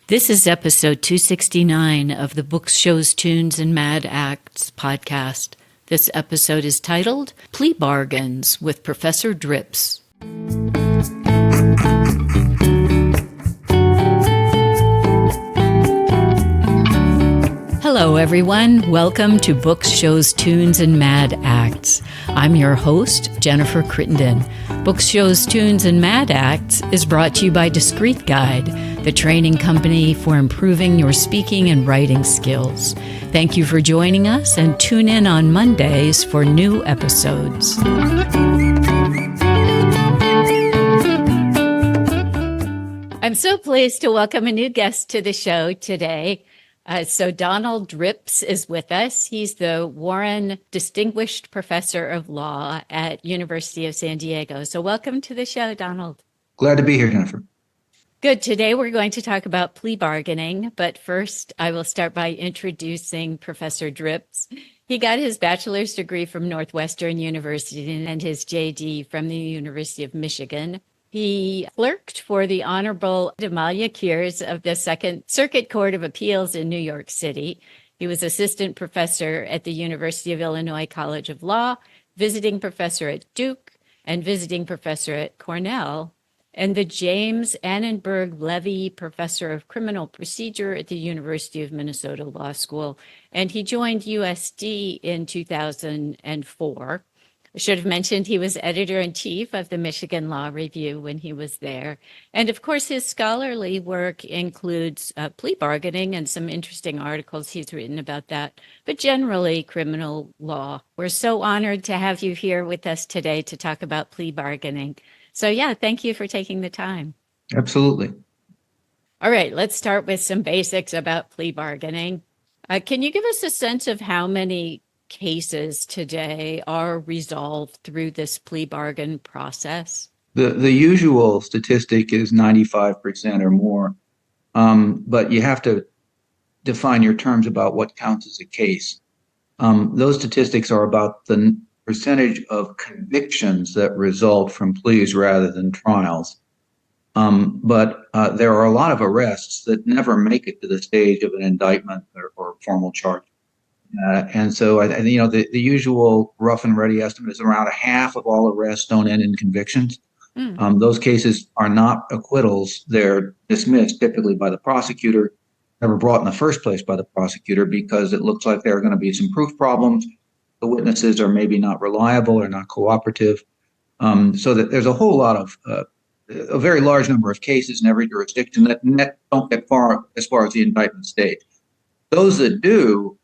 This is episode 269 of the Books, Shows, Tunes, and Mad Acts podcast. This episode is titled Plea Bargains with Professor Drips. Hello, everyone. Welcome to Books, Shows, Tunes, and Mad Acts. I'm your host, Jennifer Crittenden. Books, Shows, Tunes, and Mad Acts is brought to you by Discreet Guide, the training company for improving your speaking and writing skills. Thank you for joining us, and tune in on Mondays for new episodes. I'm so pleased to welcome a new guest to the show today. So Donald Drips is with us. He's the Warren Distinguished Professor of Law at University of San Diego. So welcome to the show, Donald. Glad to be here, Jennifer. Good. Today we're going to talk about plea bargaining, but first I will start by introducing Professor Drips. He got his bachelor's degree from Northwestern University and his JD from the University of Michigan. He clerked for the Honorable Amalia Kiers of the Second Circuit Court of Appeals in New York City. He was assistant professor at the University of Illinois College of Law, visiting professor at Duke, and visiting professor at Cornell, and the James Annenberg Levy Professor of Criminal Procedure at the University of Minnesota Law School. And he joined USD in 2004. I should have mentioned he was editor-in-chief of the Michigan Law Review when he was there. And of course, his scholarly work includes plea bargaining and some interesting articles he's written about that, but generally criminal law. We're so honored to have you here with us today to talk about plea bargaining. So yeah, thank you for taking the time. Absolutely. All right, let's start with some basics about plea bargaining. Can you give us a sense of how many cases today are resolved through this plea bargain process? The usual statistic is 95% or more, but you have to define your terms about what counts as a case. Those statistics are about the percentage of convictions that result from pleas rather than trials. But there are a lot of arrests that never make it to the stage of an indictment or formal charge. And so, the usual rough and ready estimate is around a half of all arrests don't end in convictions. Those cases are not acquittals. They're dismissed typically by the prosecutor, never brought in the first place by the prosecutor because it looks like there are going to be some proof problems. The witnesses are maybe not reliable or not cooperative. So that there's a whole lot of, a very large number of cases in every jurisdiction that don't get far as far as the indictment stage. Those that do,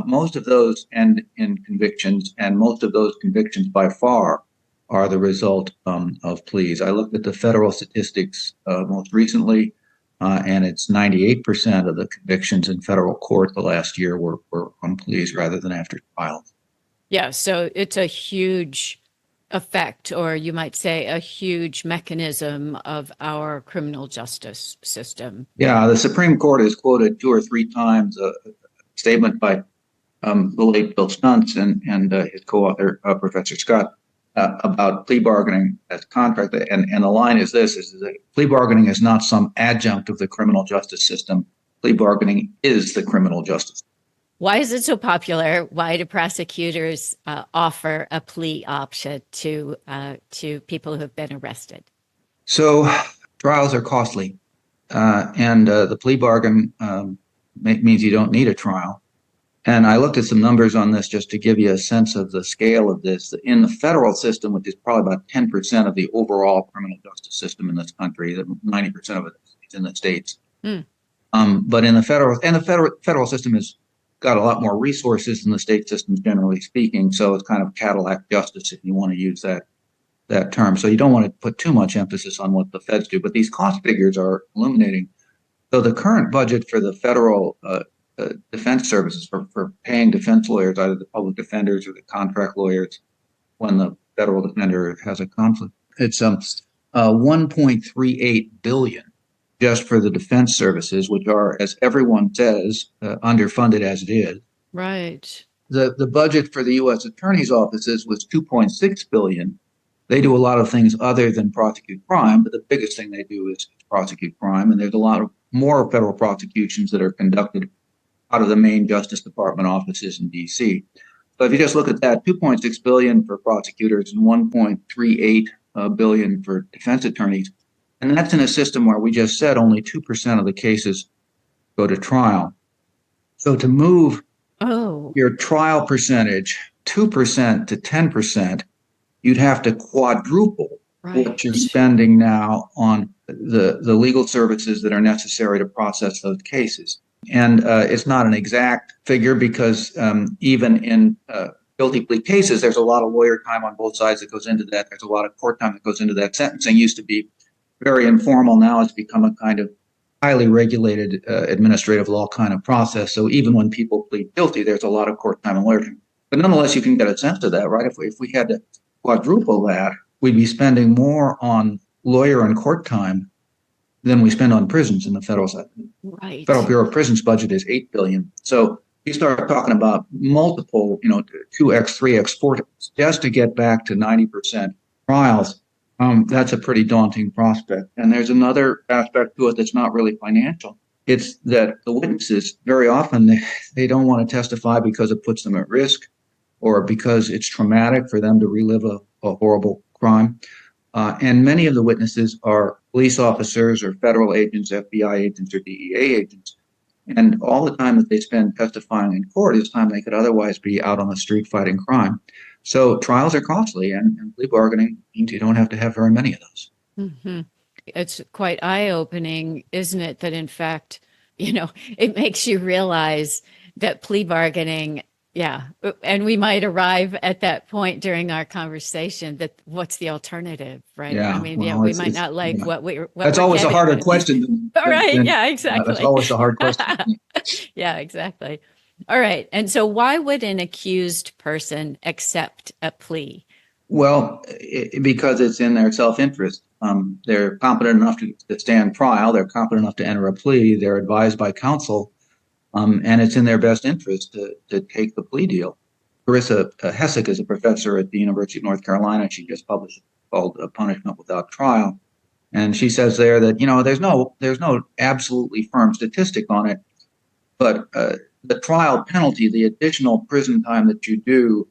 most of those end in convictions, and most of those convictions by far are the result of pleas. I looked at the federal statistics most recently, and it's 98% of the convictions in federal court the last year were on pleas rather than after trials. Yeah, so it's a huge effect, or you might say a huge mechanism of our criminal justice system. Yeah, the Supreme Court has quoted 2 or 3 times a statement by the late Bill Stuntz and his co-author, Professor Scott, about plea bargaining as a contract. And the line is this, is that plea bargaining is not some adjunct of the criminal justice system. Plea bargaining is the criminal justice. Why is it so popular? Why do prosecutors offer a plea option to people who have been arrested? So trials are costly, and the plea bargain means you don't need a trial. And I looked at some numbers on this just to give you a sense of the scale of this. In the federal system, which is probably about 10% of the overall criminal justice system in this country, 90% of it is in the states. But in the federal system is got a lot more resources than the state systems, generally speaking. So it's kind of Cadillac justice, if you want to use that term. So you don't want to put too much emphasis on what the feds do, but these cost figures are illuminating. So the current budget for the federal defense services for paying defense lawyers, either the public defenders or the contract lawyers, when the federal defender has a conflict, it's $1.38 billion. Just for the defense services, which are, as everyone says, underfunded as it is. Right. The budget for the U.S. attorney's offices was $2.6 billion. They do a lot of things other than prosecute crime, but the biggest thing they do is prosecute crime. And there's a lot of more federal prosecutions that are conducted out of the main Justice Department offices in D.C. So if you just look at that, $2.6 billion for prosecutors and $1.38 billion for defense attorneys. And that's in a system where we just said only 2% of the cases go to trial. So to move your trial percentage 2% to 10%, you'd have to quadruple what you're spending now on the legal services that are necessary to process those cases. And it's not an exact figure because even in guilty plea cases, there's a lot of lawyer time on both sides that goes into that. There's a lot of court time that goes into that. Sentencing used to be very informal. Now it's become a kind of highly regulated administrative law kind of process. So even when people plead guilty, there's a lot of court time and lawyer time. But nonetheless, you can get a sense of that, right? If we had to quadruple that, we'd be spending more on lawyer and court time than we spend on prisons in the federal side. Right. Federal Bureau of Prisons budget is $8 billion. So you start talking about multiple, 2x, 3x, 4x, just to get back to 90% trials. That's a pretty daunting prospect. And there's another aspect to it that's not really financial. It's that the witnesses, very often, they don't want to testify because it puts them at risk or because it's traumatic for them to relive a horrible crime. And many of the witnesses are police officers or federal agents, FBI agents or DEA agents. And all the time that they spend testifying in court is time they could otherwise be out on the street fighting crime. So trials are costly, and plea bargaining means you don't have to have very many of those. Mm-hmm. It's quite eye-opening, isn't it, that in fact, it makes you realize that plea bargaining, and we might arrive at that point during our conversation that what's the alternative, right? Yeah, I mean, we might not like what we're That's always a harder question. Right, yeah, exactly. That's always a hard question. Yeah, exactly. All right. And so why would an accused person accept a plea? Well, because it's in their self-interest. They're competent enough to stand trial. They're competent enough to enter a plea. They're advised by counsel. And it's in their best interest to take the plea deal. Carissa Hessick is a professor at the University of North Carolina. She just published called Punishment Without Trial. And she says there that, there's no absolutely firm statistic on it, but the trial penalty, the additional prison time that you do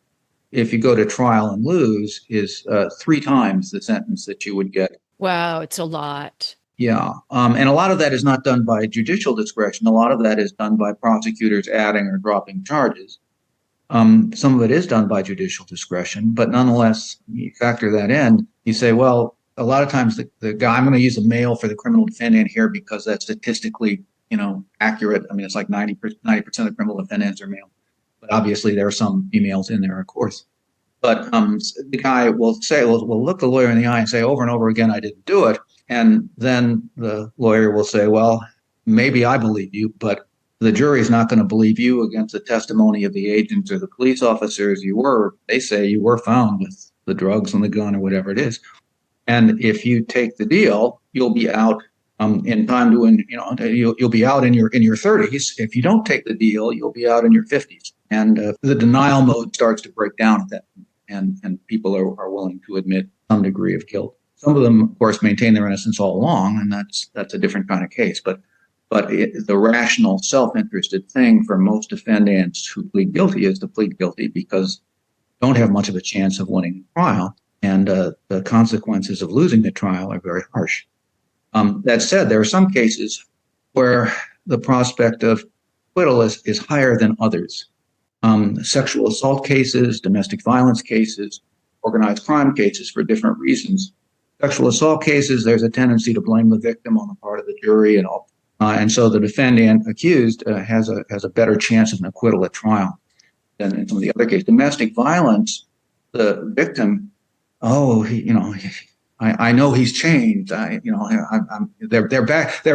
if you go to trial and lose is 3 times the sentence that you would get. Wow, it's a lot. Yeah. And a lot of that is not done by judicial discretion. A lot of that is done by prosecutors adding or dropping charges. Some of it is done by judicial discretion, but nonetheless, you factor that in. You say, well, a lot of times the guy, I'm going to use a male for the criminal defendant here because that's statistically, accurate. I mean, it's like 90% of criminal defendants are male, but obviously there are some females in there, of course. But the guy will say, will look the lawyer in the eye and say over and over again, I didn't do it. And then the lawyer will say, well, maybe I believe you, but the jury is not going to believe you against the testimony of the agents or the police officers. They say you were found with the drugs and the gun or whatever it is. And if you take the deal, you'll be out in time you'll be out in your 30s. If you don't take the deal, you'll be out in your 50s. And the denial mode starts to break down at that point, and people are willing to admit some degree of guilt. Some of them, of course, maintain their innocence all along, and that's a different kind of case. But the rational, self-interested thing for most defendants who plead guilty is to plead guilty because they don't have much of a chance of winning the trial, and the consequences of losing the trial are very harsh. That said, there are some cases where the prospect of acquittal is higher than others. Sexual assault cases, domestic violence cases, organized crime cases for different reasons. Sexual assault cases, there's a tendency to blame the victim on the part of the jury and all. And so the defendant accused has a better chance of an acquittal at trial than in some of the other cases. Domestic violence, the victim, I know he's changed. They're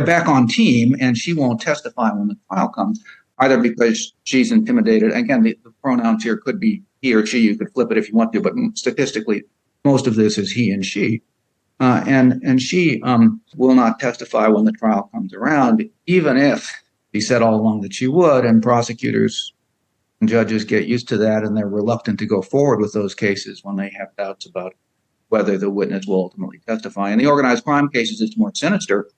back on team, and she won't testify when the trial comes, either because she's intimidated. Again, the pronouns here could be he or she. You could flip it if you want to, but statistically, most of this is he and she. And she will not testify when the trial comes around, even if he said all along that she would, and prosecutors and judges get used to that, and they're reluctant to go forward with those cases when they have doubts about whether the witness will ultimately testify. In the organized crime cases, it's more sinister.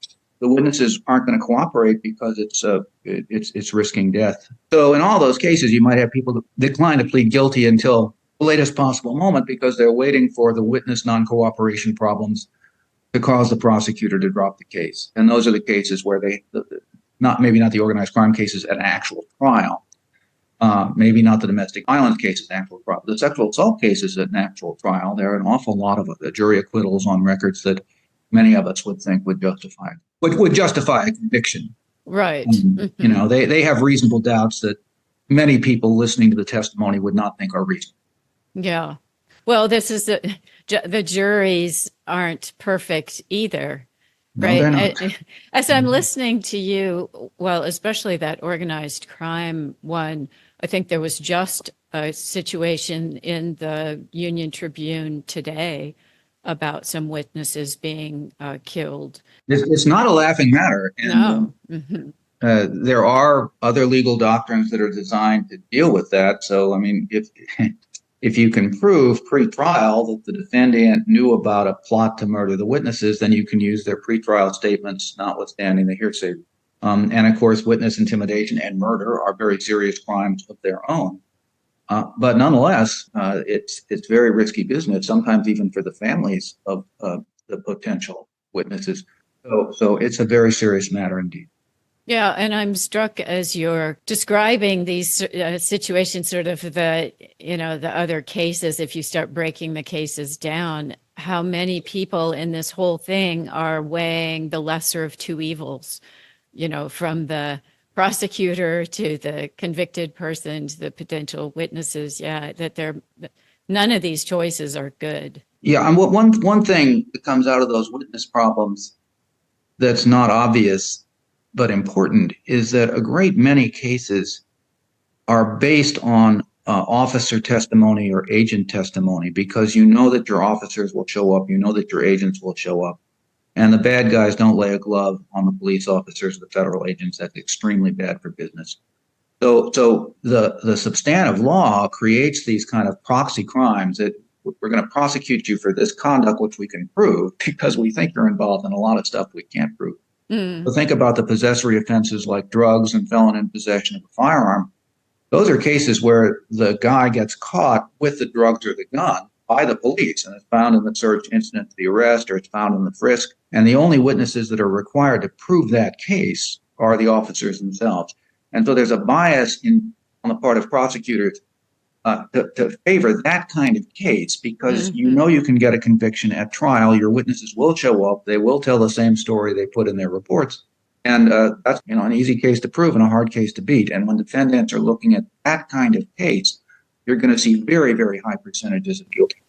the witnesses aren't going to cooperate because it's risking death. So in all those cases, you might have people decline to plead guilty until the latest possible moment because they're waiting for the witness non-cooperation problems to cause the prosecutor to drop the case. And those are the cases where maybe not the organized crime cases at an actual trial, maybe not the domestic violence cases at an actual trial. The sexual assault cases at an actual trial, there are an awful lot of jury acquittals on records that many of us would think would justify a conviction. Right. They have reasonable doubts that many people listening to the testimony would not think are reasonable. Yeah. Well, this is the juries aren't perfect either, No, right? they're not. As I'm listening to you, well, especially that organized crime one, I think there was just a situation in the Union Tribune today about some witnesses being killed. It's not a laughing matter. And, No. there are other legal doctrines that are designed to deal with that. So, I mean, if you can prove pre-trial that the defendant knew about a plot to murder the witnesses, then you can use their pre-trial statements, notwithstanding the hearsay. And of course, witness intimidation and murder are very serious crimes of their own. But nonetheless, it's very risky business, sometimes even for the families of the potential witnesses. So it's a very serious matter indeed. Yeah, and I'm struck as you're describing these situations, sort of the other cases, if you start breaking the cases down, how many people in this whole thing are weighing the lesser of two evils, from the prosecutor to the convicted person to the potential witnesses. Yeah, none of these choices are good. Yeah, and one thing that comes out of those witness problems that's not obvious but important is that a great many cases are based on officer testimony or agent testimony because you know that your officers will show up, you know that your agents will show up, and the bad guys don't lay a glove on the police officers or the federal agents. That's extremely bad for business. So the substantive law creates these kind of proxy crimes that we're going to prosecute you for this conduct, which we can prove because we think you're involved in a lot of stuff we can't prove. So think about the possessory offenses like drugs and felon in possession of a firearm. Those are cases where the guy gets caught with the drugs or the gun by the police, and it's found in the search incident to the arrest, or it's found in the frisk. And the only witnesses that are required to prove that case are the officers themselves. And so there's a bias on the part of prosecutors to favor that kind of case because you can get a conviction at trial. Your witnesses will show up. They will tell the same story they put in their reports. And that's an easy case to prove and a hard case to beat. And when defendants are looking at that kind of case, you're going to see very, very high percentages of guilty.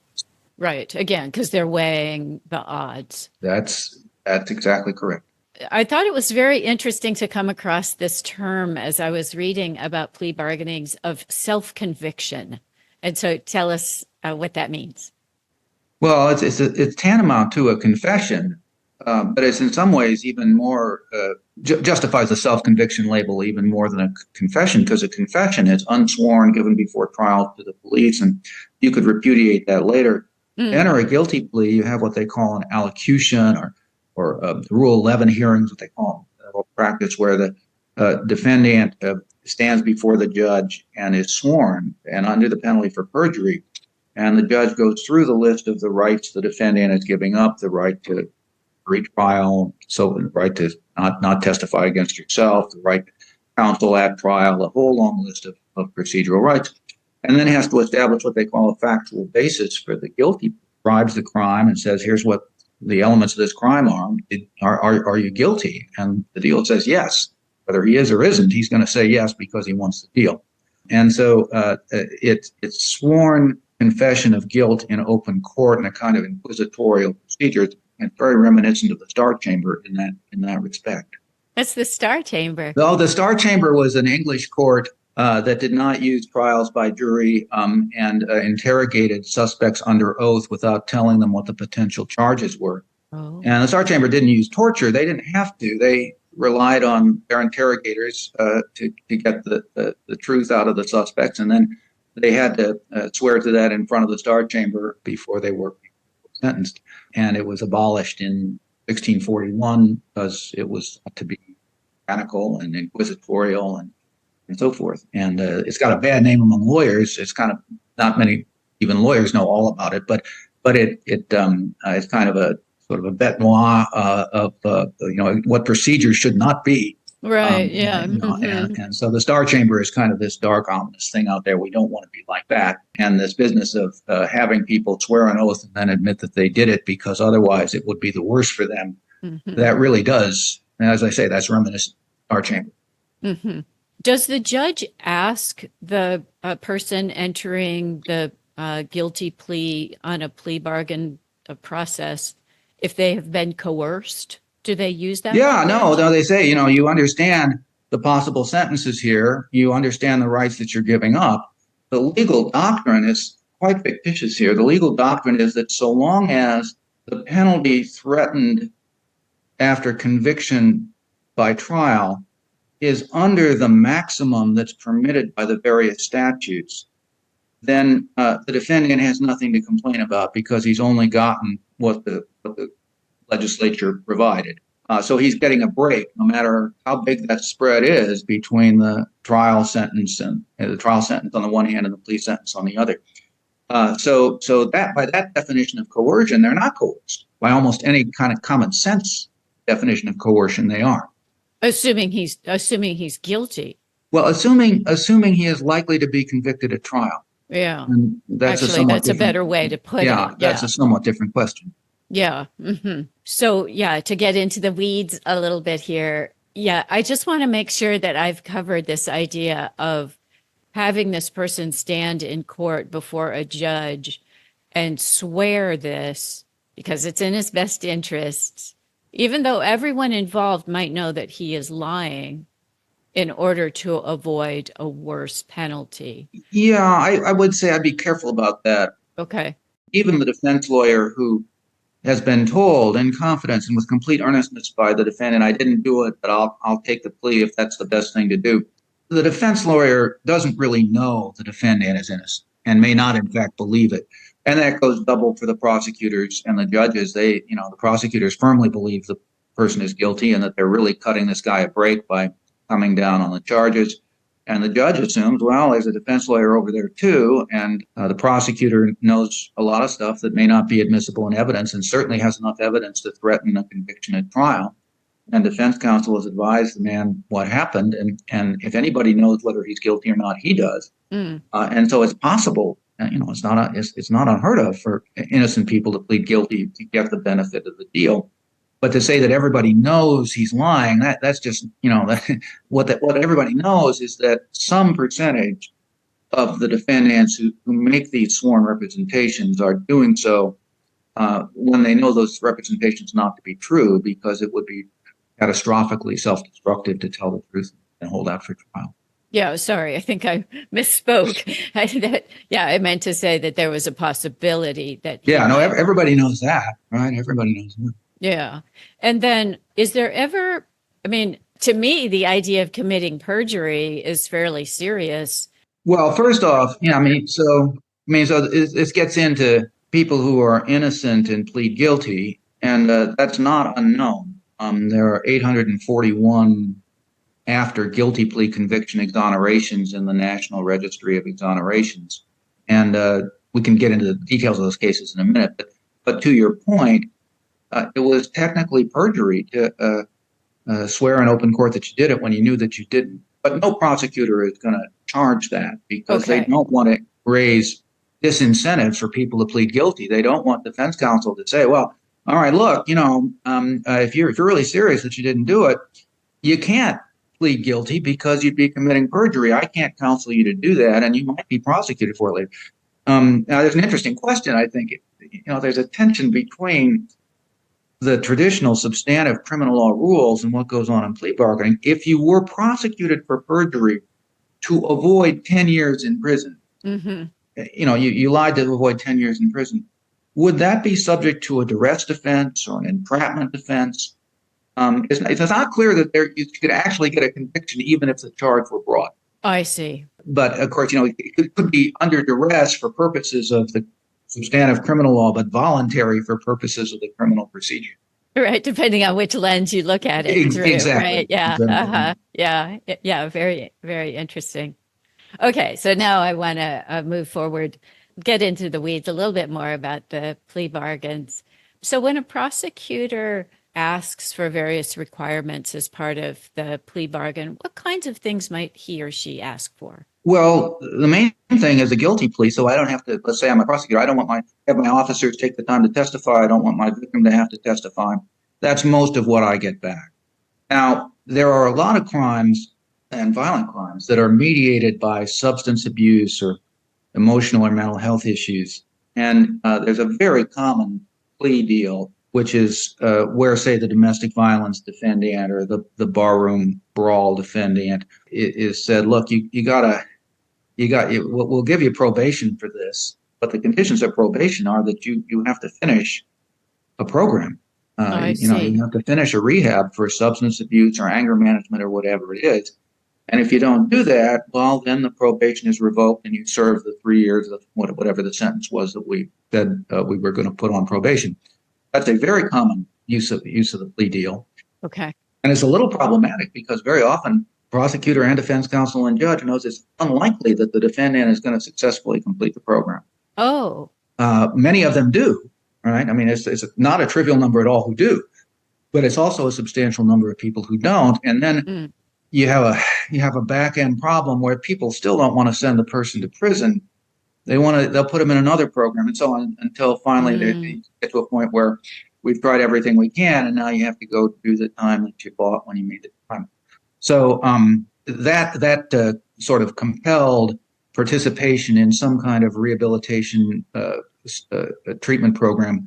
Right. Again, because they're weighing the odds. That's exactly correct. I thought it was very interesting to come across this term as I was reading about plea bargainings of self-conviction. And so tell us what that means. Well, it's tantamount to a confession, but it's in some ways even more justifies the self-conviction label even more than a confession, because a confession is unsworn, given before trial to the police, and you could repudiate that later. Enter a guilty plea, you have what they call an allocution or Rule 11 hearings, what they call practice, where the defendant stands before the judge and is sworn and under the penalty for perjury. And the judge goes through the list of the rights the defendant is giving up, the right to retrial, so the right to not testify against yourself, the right to counsel at trial, a whole long list of procedural rights. And then has to establish what they call a factual basis for the guilty, describes the crime and says, here's what the elements of this crime are. Are you guilty? And the deal says yes. Whether he is or isn't, he's going to say yes because he wants the deal. And so it's sworn confession of guilt in open court in a kind of inquisitorial procedure. It's very reminiscent of the Star Chamber in that respect. What's the Star Chamber? Well, the Star Chamber was an English court that did not use trials by jury and interrogated suspects under oath without telling them what the potential charges were. Oh. And the Star Chamber didn't use torture. They didn't have to. They relied on their interrogators to get the truth out of the suspects. And then they had to swear to that in front of the Star Chamber before they were sentenced. And it was abolished in 1641 because it was to be tyrannical and inquisitorial and so forth. And it's got a bad name among lawyers. It's kind of not many even lawyers know all about it, but it's kind of a sort of a bête noire of what procedures should not be. Right. Yeah. And so the Star Chamber is kind of this dark, ominous thing out there. We don't want to be like that. And this business of having people swear an oath and then admit that they did it because otherwise it would be the worst for them. That really does, as I say, that's reminiscent of Star Chamber. Does the judge ask the person entering the guilty plea on a plea bargain process if they have been coerced? Do they use that? Yeah, no, they say, you understand the possible sentences here. You understand the rights that you're giving up. The legal doctrine is quite fictitious here. The legal doctrine is that so long as the penalty threatened after conviction by trial is under the maximum that's permitted by the various statutes, then the defendant has nothing to complain about because he's only gotten what the legislature provided. So he's getting a break, no matter how big that spread is between the trial sentence and the trial sentence on the one hand and the plea sentence on the other. So that by that definition of coercion, they're not coerced. By almost any kind of common sense definition of coercion, they are. Assuming he's guilty. Well, assuming he is likely to be convicted at trial. Yeah. And that's a better way to put it. Yeah, that's a somewhat different question. Yeah. So, to get into the weeds a little bit here, I just want to make sure that I've covered this idea of having this person stand in court before a judge and swear this because it's in his best interests, even though everyone involved might know that he is lying in order to avoid a worse penalty. Yeah, I would say I'd be careful about that. Okay. Even the defense lawyer who has been told in confidence and with complete earnestness by the defendant, I didn't do it, but I'll take the plea if that's the best thing to do. The defense lawyer doesn't really know the defendant is innocent and may not, in fact, believe it. And that goes double for the prosecutors and the judges. The prosecutors firmly believe the person is guilty and that they're really cutting this guy a break by coming down on the charges. And the judge assumes, well, there's a defense lawyer over there too, and the prosecutor knows a lot of stuff that may not be admissible in evidence and certainly has enough evidence to threaten a conviction at trial. And defense counsel has advised the man what happened, and if anybody knows whether he's guilty or not, he does. And so it's possible, it's not unheard of for innocent people to plead guilty to get the benefit of the deal. But to say that everybody knows he's lying, that's just, what everybody knows is that some percentage of the defendants who make these sworn representations are doing so when they know those representations not to be true, because it would be catastrophically self-destructive to tell the truth and hold out for trial. Yeah, sorry, I think I misspoke. I meant to say that there was a possibility that. Everybody knows that, right? Everybody knows that. Yeah. And then is there ever, to me, the idea of committing perjury is fairly serious. Well, first off, so this gets into people who are innocent and plead guilty, and that's not unknown. There are 841 after guilty plea conviction exonerations in the National Registry of Exonerations. And we can get into the details of those cases in a minute. But to your point, it was technically perjury to swear in open court that you did it when you knew that you didn't. But no prosecutor is going to charge that because they don't want to raise disincentives for people to plead guilty. They don't want defense counsel to say, well, all right, look, if you're really serious that you didn't do it, you can't plead guilty because you'd be committing perjury. I can't counsel you to do that, and you might be prosecuted for it later. Now, there's an interesting question. I think, there's a tension between the traditional substantive criminal law rules and what goes on in plea bargaining. If you were prosecuted for perjury to avoid 10 years in prison, you lied to avoid 10 years in prison, would that be subject to a duress defense or an entrapment defense? It's not clear that you could actually get a conviction even if the charge were brought. I see. But of course, it could be under duress for purposes of the substantive criminal law, but voluntary for purposes of the criminal procedure. Right, depending on which lens you look at it through, right? Exactly. Yeah. Exactly. Yeah. Yeah. Very, very interesting. Okay, so now I want to move forward, get into the weeds a little bit more about the plea bargains. So, when a prosecutor asks for various requirements as part of the plea bargain, what kinds of things might he or she ask for? Well, the main thing is a guilty plea, so I don't have to. Let's say I'm a prosecutor. I don't want have my officers take the time to testify. I don't want my victim to have to testify. That's most of what I get back. Now, there are a lot of crimes and violent crimes that are mediated by substance abuse or emotional or mental health issues. And there's a very common plea deal, which is where, say, the domestic violence defendant or the barroom brawl defendant is said, look, we'll give you probation for this, but the conditions of probation are that you have to finish a program. Oh, I You see. have to finish a rehab for substance abuse or anger management or whatever it is. And if you don't do that, well, then the probation is revoked and you serve the 3 years of whatever the sentence was that we said we were going to put on probation. That's a very common use of the plea deal. Okay. And it's a little problematic because very often prosecutor and defense counsel and judge knows it's unlikely that the defendant is going to successfully complete the program. Oh, Many of them do, right? I mean, it's not a trivial number at all who do, but it's also a substantial number of people who don't. And then mm, you have a back end problem where people still don't want to send the person to prison. They'll put them in another program and so on until finally they get to a point where we've tried everything we can and now you have to go do the time that you bought when you made the crime. So that sort of compelled participation in some kind of rehabilitation treatment program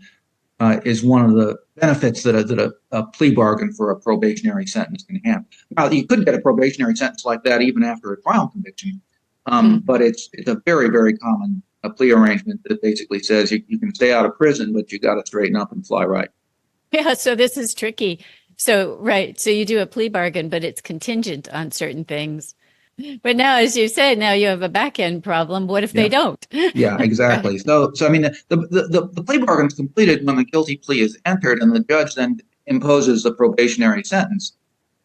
is one of the benefits that a plea bargain for a probationary sentence can have. Now, you could get a probationary sentence like that even after a trial conviction, but it's a very, very common a plea arrangement that basically says you can stay out of prison, but you got to straighten up and fly right. yeah. So this is tricky. So, right. So you do a plea bargain, but it's contingent on certain things. But now, as you said, now you have a back end problem. What if they Yeah. don't? Yeah, Right. exactly. So I mean, the plea bargain is completed when the guilty plea is entered, and the judge then imposes a probationary sentence.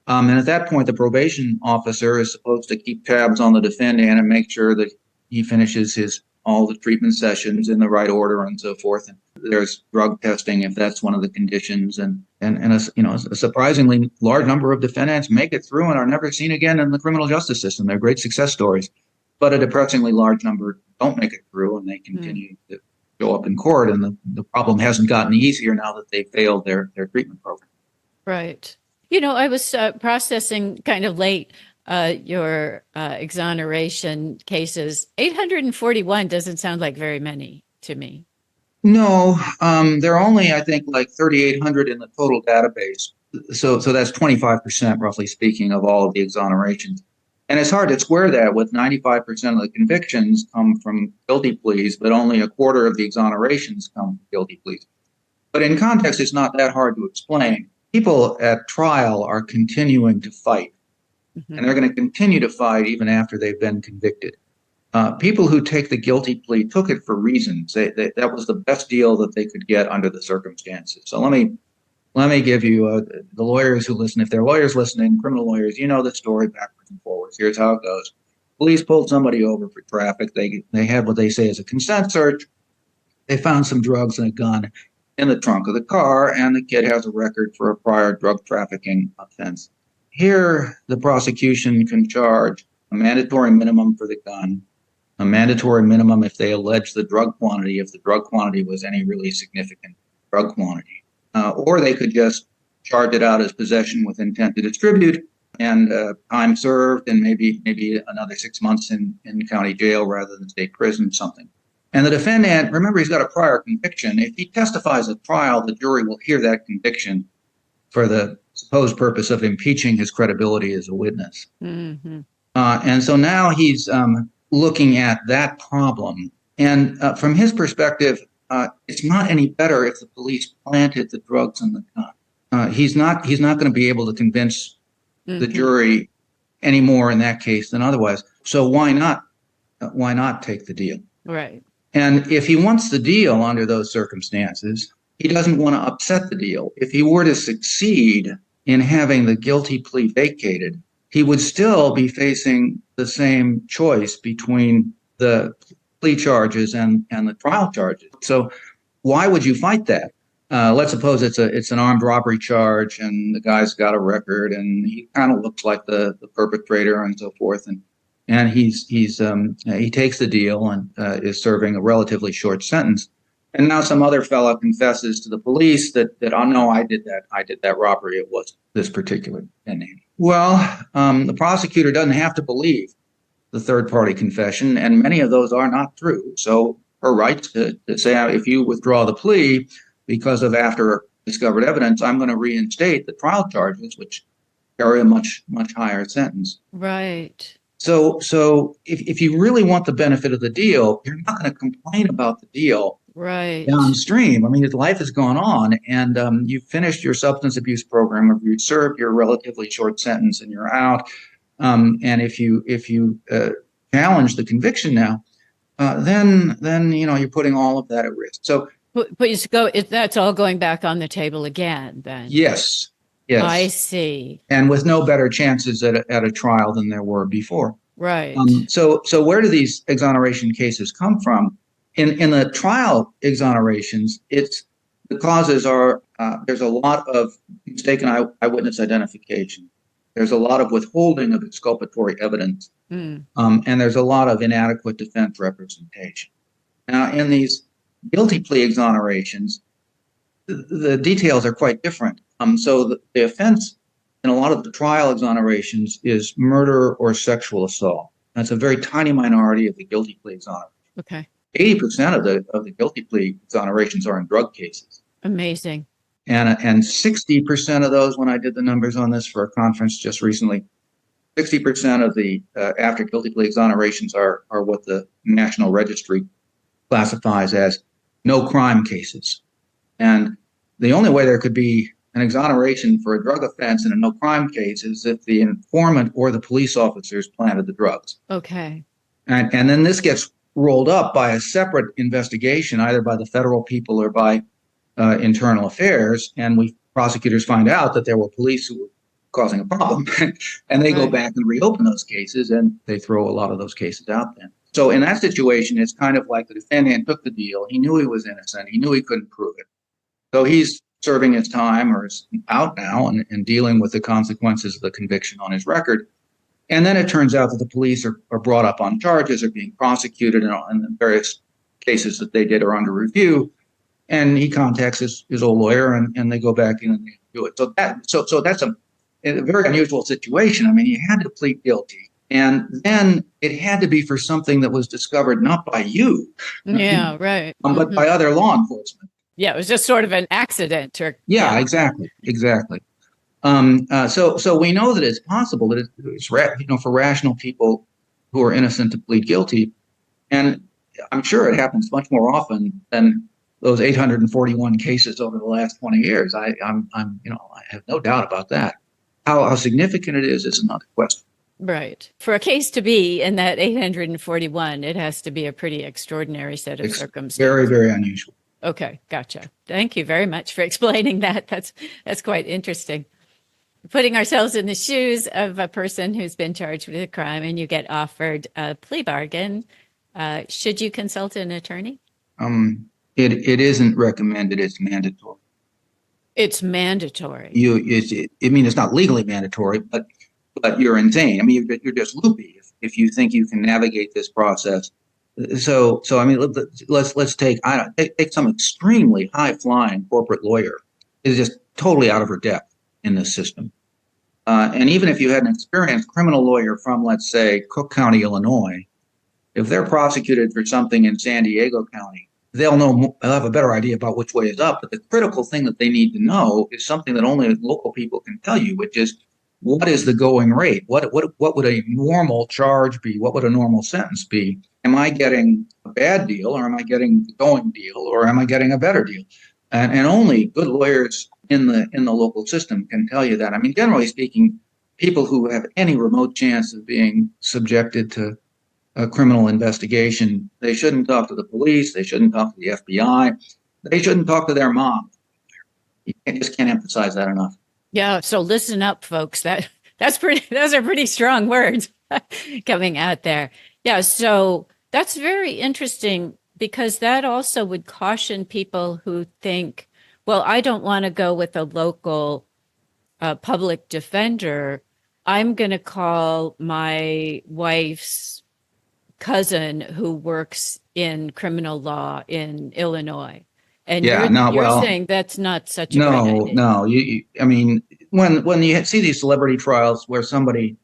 And at that point, the probation officer is supposed to keep tabs on the defendant and make sure that he finishes his all the treatment sessions in the right order and so forth. And there's drug testing if that's one of the conditions, and a surprisingly large number of defendants make it through and are never seen again in the criminal justice system. They're great success stories, but a depressingly large number don't make it through and they continue to show up in court. And the problem hasn't gotten easier now that they failed their treatment program. Right. I was processing kind of late your exoneration cases. 841 doesn't sound like very many to me. No, there are only, I think, like 3,800 in the total database. So that's 25%, roughly speaking, of all of the exonerations. And it's hard to square that with 95% of the convictions come from guilty pleas, but only a quarter of the exonerations come from guilty pleas. But in context, it's not that hard to explain. People at trial are continuing to fight, and they're going to continue to fight even after they've been convicted. People who take the guilty plea took it for reasons. That was the best deal that they could get under the circumstances. So let me give you the lawyers who listen. If they're lawyers listening, criminal lawyers, you know the story backwards and forwards. Here's how it goes. Police pulled somebody over for traffic. They had what they say is a consent search. They found some drugs and a gun in the trunk of the car, and the kid has a record for a prior drug trafficking offense. Here, the prosecution can charge a mandatory minimum for the gun, a mandatory minimum if they allege the drug quantity, if the drug quantity was any really significant drug quantity. Or they could just charge it out as possession with intent to distribute and time served and maybe another 6 months in county jail rather than state prison, something. And the defendant, remember, he's got a prior conviction. If he testifies at trial, the jury will hear that conviction for the supposed purpose of impeaching his credibility as a witness. Mm-hmm. And so now he's looking at that problem. And from his perspective, it's not any better if the police planted the drugs in the gun. He's not going to be able to convince the jury any more in that case than otherwise. So why not take the deal? Right. And if he wants the deal under those circumstances, he doesn't want to upset the deal. If he were to succeed in having the guilty plea vacated, he would still be facing the same choice between the plea charges and the trial charges. So why would you fight that? Let's suppose it's an armed robbery charge and the guy's got a record and he kind of looks like the perpetrator and so forth, and he takes the deal and is serving a relatively short sentence. And now some other fellow confesses to the police that oh no, I did that robbery. It was this particular name. Well, the prosecutor doesn't have to believe the third party confession, and many of those are not true. So her right to say, if you withdraw the plea because of after discovered evidence, I'm going to reinstate the trial charges, which carry a much higher sentence. Right. So if you really want the benefit of the deal, you're not going to complain about the deal right downstream. I mean, life has gone on, and you've finished your substance abuse program, or you've served your relatively short sentence, and you're out. And if you challenge the conviction now, then you're putting all of that at risk. So, but that's all going back on the table again. Then yes, I see. And with no better chances at a trial than there were before. Right. So where do these exoneration cases come from? In the trial exonerations, the causes are there's a lot of mistaken eyewitness identification. There's a lot of withholding of exculpatory evidence, and there's a lot of inadequate defense representation. Now, in these guilty plea exonerations, the details are quite different. So the offense in a lot of the trial exonerations is murder or sexual assault. That's a very tiny minority of the guilty plea exoneration. Okay. 80% of the guilty plea exonerations are in drug cases. Amazing. And 60% of those, when I did the numbers on this for a conference just recently, 60% of the after guilty plea exonerations are what the National Registry classifies as no crime cases. And the only way there could be an exoneration for a drug offense in a no crime case is if the informant or the police officers planted the drugs. Okay. And then this gets rolled up by a separate investigation, either by the federal people or by internal affairs. And prosecutors find out that there were police who were causing a problem, and they go back and reopen those cases, and they throw a lot of those cases out then. So in that situation, it's kind of like the defendant took the deal. He knew he was innocent. He knew he couldn't prove it. So he's serving his time or is out now and dealing with the consequences of the conviction on his record. And then it turns out that the police are brought up on charges, are being prosecuted, and the various cases that they did are under review. And he contacts his old lawyer, and they go back in and they do it. So that's a very unusual situation. I mean, he had to plead guilty, and then it had to be for something that was discovered not by you, yeah, right, but by other law enforcement. Yeah, it was just sort of an accident. Exactly. So we know that it's possible that it's for rational people who are innocent to plead guilty, and I'm sure it happens much more often than those 841 cases over the last 20 years. I have no doubt about that. How significant it is another question. Right. For a case to be in that 841, it has to be a pretty extraordinary set of circumstances. Very, very unusual. Okay, gotcha. Thank you very much for explaining that. That's quite interesting. Putting ourselves in the shoes of a person who's been charged with a crime and you get offered a plea bargain, should you consult an attorney? It isn't recommended. It's mandatory. It's mandatory. It's not legally mandatory, but you're insane. I mean, you're just loopy if you think you can navigate this process. So I mean, let's take some extremely high flying corporate lawyer is just totally out of her depth in this system. And even if you had an experienced criminal lawyer from, let's say, Cook County, Illinois, if they're prosecuted for something in San Diego County, they'll have a better idea about which way is up. But the critical thing that they need to know is something that only local people can tell you, which is what is the going rate? What would a normal charge be? What would a normal sentence be? Am I getting a bad deal, or am I getting the going deal, or am I getting a better deal? And only good lawyers in the local system can tell you that. I mean, generally speaking, people who have any remote chance of being subjected to a criminal investigation, they shouldn't talk to the police. They shouldn't talk to the FBI. They shouldn't talk to their mom. Just can't emphasize that enough. Yeah. So listen up, folks. That's pretty. Those are pretty strong words coming out there. Yeah. So that's very interesting because that also would caution people who think, well, I don't want to go with a local public defender. I'm going to call my wife's cousin who works in criminal law in Illinois. And Yeah, no, you're well, saying that's not such a great no, idea. no. I mean, when you see these celebrity trials where somebody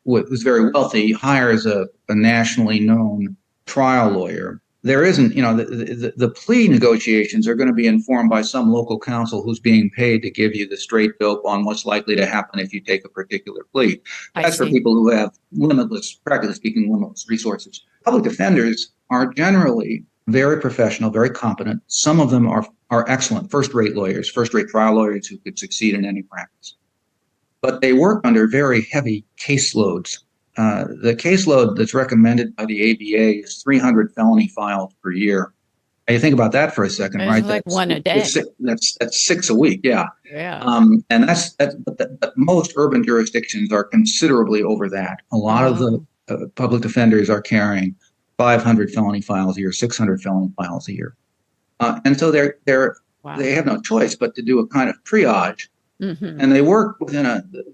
who's very wealthy hires a nationally known trial lawyer, there isn't, the plea negotiations are going to be informed by some local counsel who's being paid to give you the straight dope on what's likely to happen if you take a particular plea. I That's for see. people who have limitless, practically speaking, limitless resources. Public defenders are generally very professional, very competent. Some of them are excellent, first-rate lawyers, first-rate trial lawyers who could succeed in any practice. But they work under very heavy caseloads. The caseload that's recommended by the ABA is 300 felony files per year. And you think about that for a second, It's right? like one a day. That's 6 a week, yeah. Yeah. And but most urban jurisdictions are considerably over that. A lot of the public defenders are carrying 500 felony files a year, 600 felony files a year. And so they have no choice but to do a kind of triage. Mm-hmm. And they work within